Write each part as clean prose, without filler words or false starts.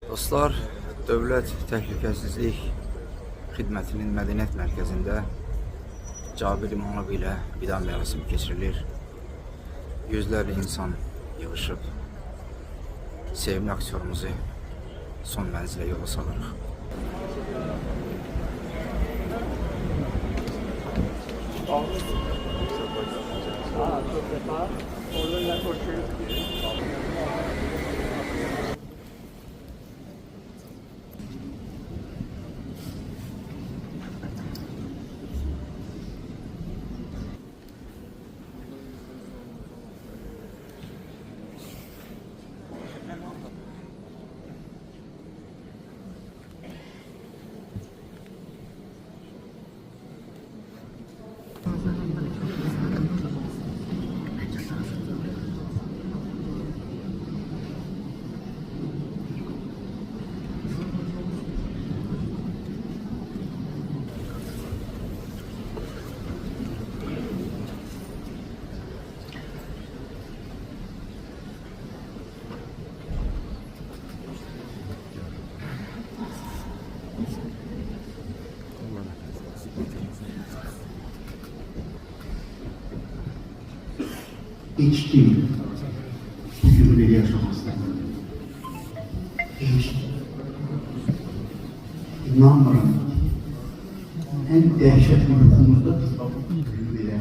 Dostlar, Dövlət Təhlükəsizlik Xidmətinin Mədəniyyət Mərkəzində Cabir İmanov ilə vida mərasimi keçirilir. Yüzlərlə insan yığışıb sevimli aktyorumuzu son mənzilə yola salırıq. Hiç kim bu günleri yaşamazlar. Hiç. İnanmıyorum. En dehşetli yukumuzda bu günleri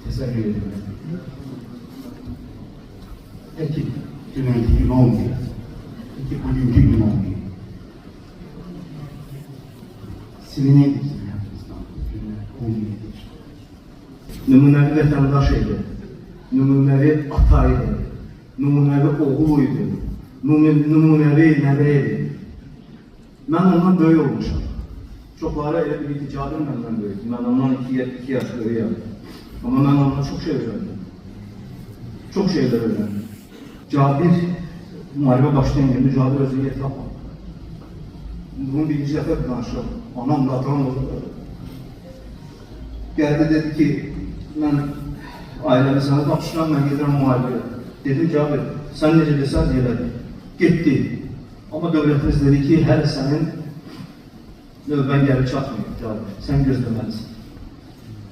tesellü edilir. Belki dümenki gün olmuyor. Belki bugünkü gün olmuyor. Silineydik hayatımızdan. Olmuyor. Numunevi vatandaşıydı. Numunevi ataydı, numunevi oğluydu, numunevi nəvəydi. Mən ondan böyük olmuşam. Çoxları elə bir ticadın məndən böyükdü. Mən ondan 2 yaş böyüyəm. Amma mən ondan çox şey öyrəndim. Çox şeylər öyrəndim. Cabir, müharibə başlayan gündə Cabir özü yetirapmadı. Bunun birinci dəfə danışım. Anam da atam oldu. Gəldi dedi ki, mən ailemi sana tapışıram, ben gedirəm müharibəyə. Dedim Cabir, sen necə desən elədi. Getdi. Amma dövlətimiz dedi ki, hər sənin növbən gəlib çatmıyor Cabir. Sən gözləməlisin.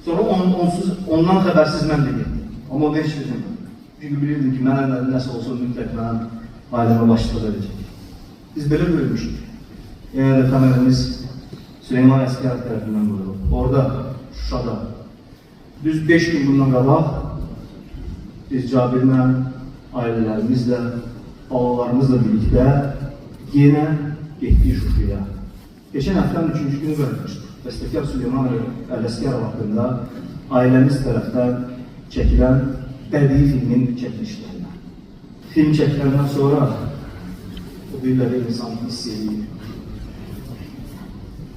Sonra ondan xəbərsiz mən də getdim. Amma o da heç bilmirəm. Çünki bilirdim ki, mənə nəsə olsa mütləq mənim ailəmə başlıq edəcək. Biz belə bölmüşdük. Yəni də təməlimiz Süleyman Əskər tərəfindən buyuruldu. Orada, Şuşada. Düz 5 gün bundan qabaq biz Cabirlə, ailələrimizlə, balalarımızla birlikdə yenə getdik Şuşaya. Geçen həftənin 3-cü günü bölmüşdük. Bəstəkar Süleyman Ələskərov haqqında ailəmiz tərəfdən çəkilən bədii filmin çəkilişlərinə. Film çəkiləndən sonra o birləri insan hiss edir.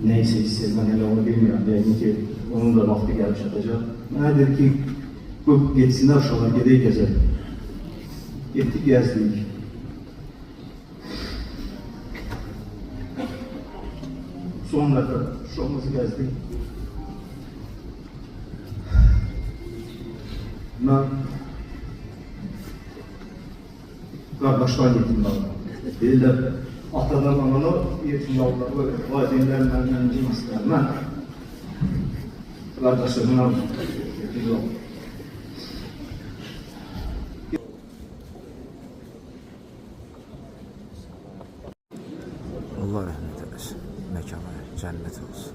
Neyse hiss edir, mən elə onu bilmirəm. Deyəlim ki, onun da vaxtı gəlib çatacaq. Mənə dedi ki, bu geçsinlər uşaqlar, gedək gəzək. Getdik, gəzdik. Son dəfə uşağımızı gəzdik. Mən qardaşlar yetim qaldım. Deyirlər, atadan anana yetim qaldılar, valideynlər məndən cim istəyər. Mən qardaşlarımın aldım. Allah rəhmət eləsin, məkanı cənnət olsun.